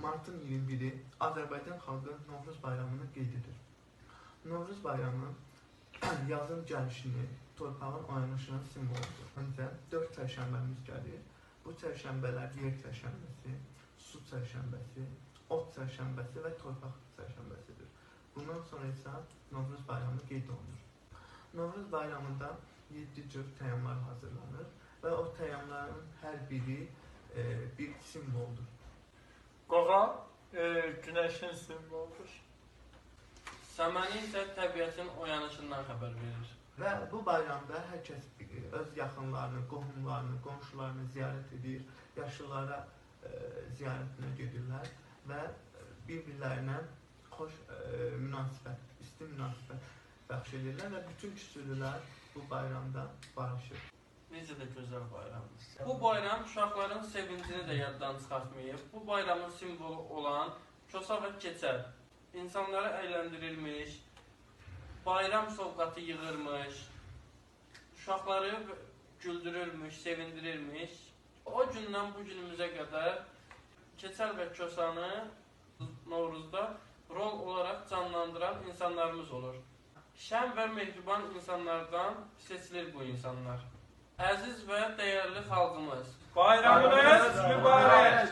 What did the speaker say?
Martın 21-i Azərbaycan xalqı Novruz bayramını qeyd edir. Novruz bayramı yazın gəlişini, torpağın oyanışının simvoludur. Öncə 4 çərşənbəmiz gəlir. Bu çərşənbələr yer çərşənbəsi, su çərşənbəsi, ot çərşənbəsi və torpaq çərşənbəsidir. Bundan sonra isə Novruz bayramı qeyd olunur. Novruz bayramında 7 cür təyyamlar hazırlanır və o təyyamların hər biri bir simvoldur. Qoğal günəşin simvoludur. Səməni isə təbiətin oyanışından xəbər verir. Və bu bayramda hər kəs öz yaxınlarını, qohumlarını, qonşularını ziyarət edir, yaşlılara ziyarətinə gedirlər və bir-birlərinə xoş münasibət, isti münasibət bəxş edirlər və bütün küsülülər bu bayramda barışır. Necə də gözəl bayramdır. Bu bayram uşaqların sevincini də yaddan çıxartmayıb. Bu bayramın simvolu olan Kosa və Keçəl insanları əyləndirilmiş, bayram sovqatı yığırmış, uşaqları güldürürmüş, sevindirirmiş. O gündən bu günümüzə qədər Keçəl və Kosanı Novruzda rol olaraq canlandıran insanlarımız olur. Şən və mehriban insanlardan seçilir bu insanlar. Əziz və dəyərli xalqımız, Bayramınız mübarək!